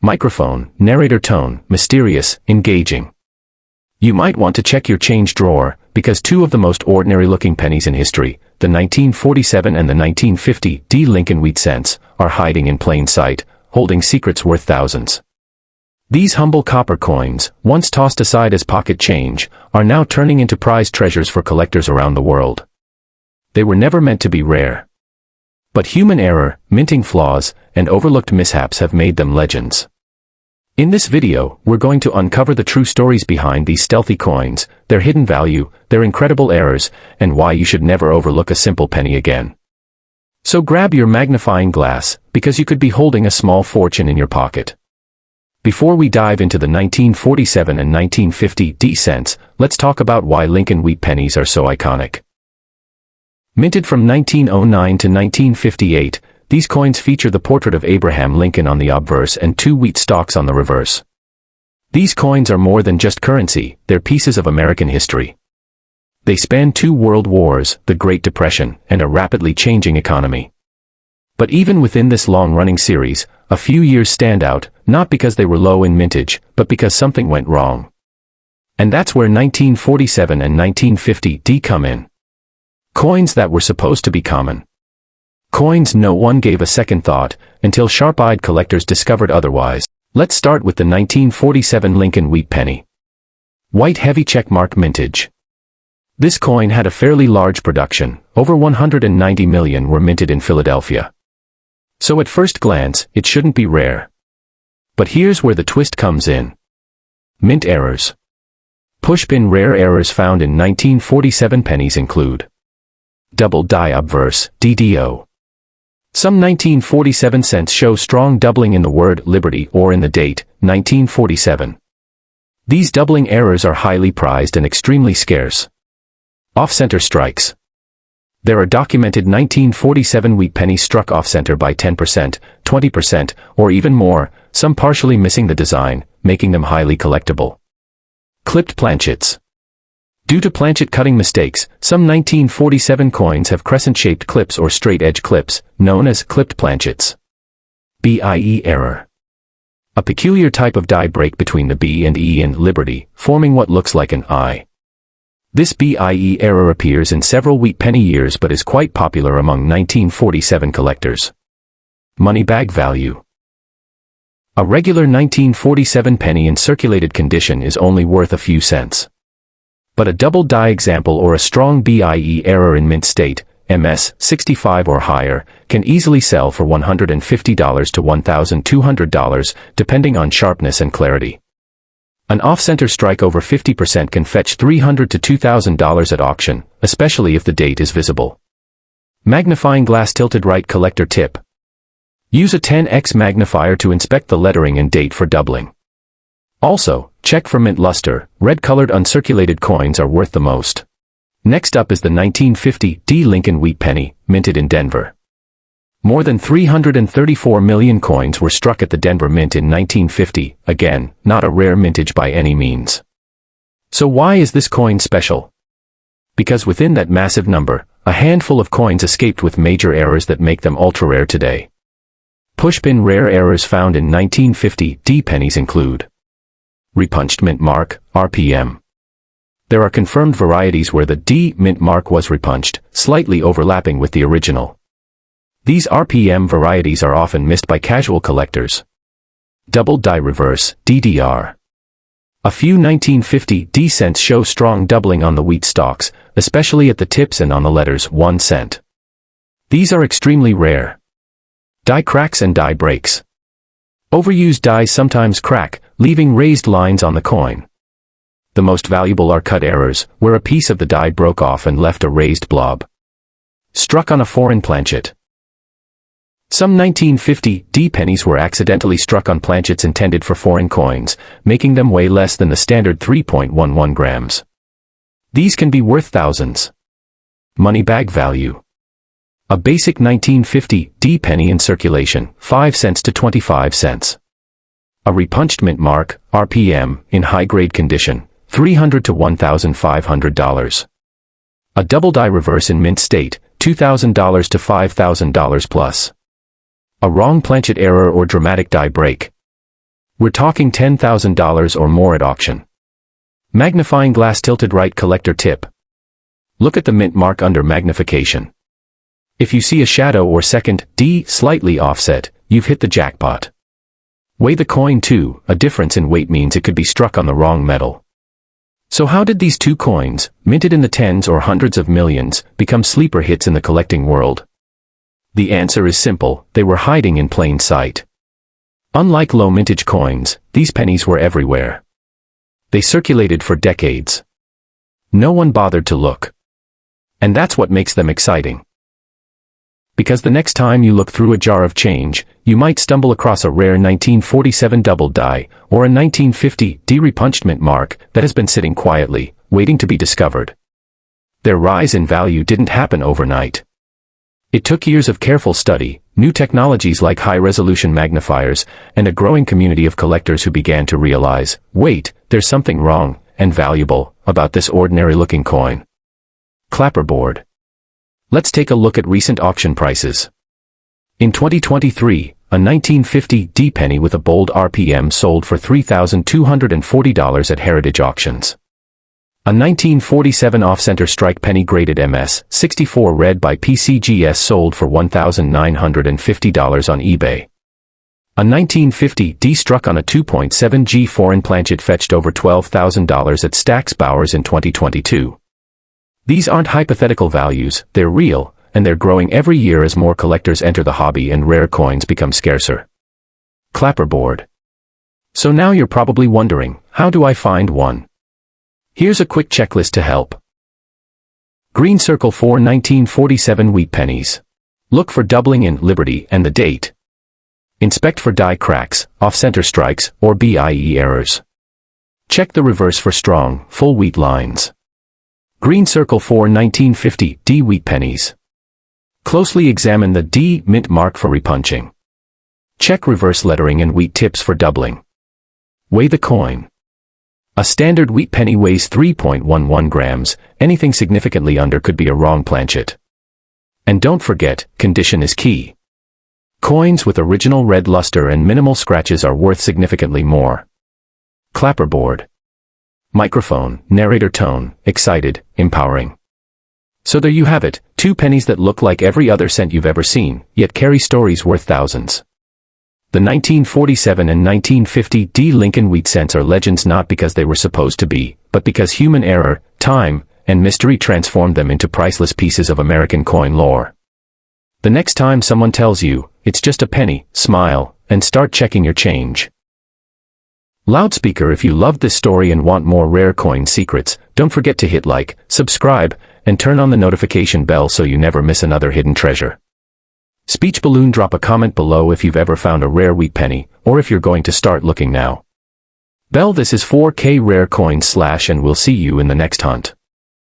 Microphone, narrator tone, mysterious, engaging. You might want to check your change drawer, because two of the most ordinary-looking pennies in history, the 1947 and the 1950 D Lincoln Wheat cents, are hiding in plain sight, holding secrets worth thousands. These humble copper coins, once tossed aside as pocket change, are now turning into prized treasures for collectors around the world. They were never meant to be rare. But human error, minting flaws, and overlooked mishaps have made them legends. In this video, we're going to uncover the true stories behind these stealthy coins, their hidden value, their incredible errors, and why you should never overlook a simple penny again. So grab your magnifying glass, because you could be holding a small fortune in your pocket. Before we dive into the 1947 and 1950 D cents, let's talk about why Lincoln Wheat Pennies are so iconic. Minted from 1909 to 1958, these coins feature the portrait of Abraham Lincoln on the obverse and two wheat stalks on the reverse. These coins are more than just currency, they're pieces of American history. They span two world wars, the Great Depression, and a rapidly changing economy. But even within this long-running series, a few years stand out, not because they were low in mintage, but because something went wrong. And that's where 1947 and 1950 D come in. Coins that were supposed to be common. Coins no one gave a second thought, until sharp-eyed collectors discovered otherwise. Let's start with the 1947 Lincoln Wheat Penny. White heavy checkmark mintage. This coin had a fairly large production, over 190 million were minted in Philadelphia. So at first glance, it shouldn't be rare. But here's where the twist comes in. Mint errors. Pushpin rare errors found in 1947 pennies include double die obverse, DDO. Some 1947 cents show strong doubling in the word liberty or in the date, 1947. These doubling errors are highly prized and extremely scarce. Off-center strikes. There are documented 1947 wheat pennies struck off-center by 10%, 20%, or even more, some partially missing the design, making them highly collectible. Clipped planchets. Due to planchet cutting mistakes, some 1947 coins have crescent-shaped clips or straight-edge clips, known as clipped planchets. BIE error. A peculiar type of die break between the B and E in liberty, forming what looks like an I. This BIE error appears in several wheat penny years but is quite popular among 1947 collectors. Money bag value. A regular 1947 penny in circulated condition is only worth a few cents. But a double die example or a strong BIE error in mint state, MS 65 or higher, can easily sell for $150 to $1,200, depending on sharpness and clarity. An off-center strike over 50% can fetch $300 to $2,000 at auction, especially if the date is visible. Magnifying glass tilted right collector tip. Use a 10x magnifier to inspect the lettering and date for doubling. Also, check for mint luster, red-colored uncirculated coins are worth the most. Next up is the 1950 D Lincoln Wheat Penny, minted in Denver. More than 334 million coins were struck at the Denver Mint in 1950, again, not a rare mintage by any means. So why is this coin special? Because within that massive number, a handful of coins escaped with major errors that make them ultra-rare today. Pushpin rare errors found in 1950 D pennies include repunched mint mark, RPM. There are confirmed varieties where the D mint mark was repunched, slightly overlapping with the original. These RPM varieties are often missed by casual collectors. Double die reverse, DDR. A few 1950 D cents show strong doubling on the wheat stalks, especially at the tips and on the letters 1 cent. These are extremely rare. Die cracks and die breaks. Overused dies sometimes crack, leaving raised lines on the coin. The most valuable are cut errors, where a piece of the die broke off and left a raised blob. Struck on a foreign planchet. Some 1950 D pennies were accidentally struck on planchets intended for foreign coins, making them weigh less than the standard 3.11 grams. These can be worth thousands. Money bag value. A basic 1950 D penny in circulation, 5 cents to 25 cents. A repunched mint mark, RPM, in high-grade condition, $300 to $1,500. A double die reverse in mint state, $2,000 to $5,000 plus. A wrong planchet error or dramatic die break. We're talking $10,000 or more at auction. Magnifying glass tilted right collector tip. Look at the mint mark under magnification. If you see a shadow or second D slightly offset, you've hit the jackpot. Weigh the coin too. A difference in weight means it could be struck on the wrong metal. So how did these two coins, minted in the tens or hundreds of millions, become sleeper hits in the collecting world? The answer is simple: they were hiding in plain sight. Unlike low mintage coins, these pennies were everywhere. They circulated for decades. No one bothered to look. And that's what makes them exciting. Because the next time you look through a jar of change, you might stumble across a rare 1947 double die, or a 1950 de-repunched mint mark that has been sitting quietly, waiting to be discovered. Their rise in value didn't happen overnight. It took years of careful study, new technologies like high-resolution magnifiers, and a growing community of collectors who began to realize, wait, there's something wrong, and valuable, about this ordinary-looking coin. Clapperboard. Let's take a look at recent auction prices. In 2023, a 1950 D penny with a bold RPM sold for $3,240 at Heritage Auctions. A 1947 off-center strike penny graded MS 64 read by PCGS sold for $1,950 on eBay. A 1950 D struck on a 2.7G foreign planchet fetched over $12,000 at Stack's Bowers in 2022. These aren't hypothetical values, they're real, and they're growing every year as more collectors enter the hobby and rare coins become scarcer. Clapperboard. So now you're probably wondering, how do I find one? Here's a quick checklist to help. Green circle 4 1947 wheat pennies. Look for doubling in Liberty and the date. Inspect for die cracks, off-center strikes, or BIE errors. Check the reverse for strong, full wheat lines. Green circle 4 1950 D wheat pennies. Closely examine the D mint mark for repunching. Check reverse lettering and wheat tips for doubling. Weigh the coin. A standard wheat penny weighs 3.11 grams, anything significantly under could be a wrong planchet. And don't forget, condition is key. Coins with original red luster and minimal scratches are worth significantly more. Clapperboard. Microphone, narrator tone, excited, empowering. So there you have it, two pennies that look like every other cent you've ever seen, yet carry stories worth thousands. The 1947 and 1950 D Lincoln Wheat cents are legends not because they were supposed to be, but because human error, time, and mystery transformed them into priceless pieces of American coin lore. The next time someone tells you, it's just a penny, smile, and start checking your change. Loudspeaker, if you loved this story and want more rare coin secrets, don't forget to hit like, subscribe, and turn on the notification bell so you never miss another hidden treasure. Speech balloon, drop a comment below if you've ever found a rare wheat penny, or if you're going to start looking now. Bell, this is 4K Rare Coins / and we'll see you in the next hunt.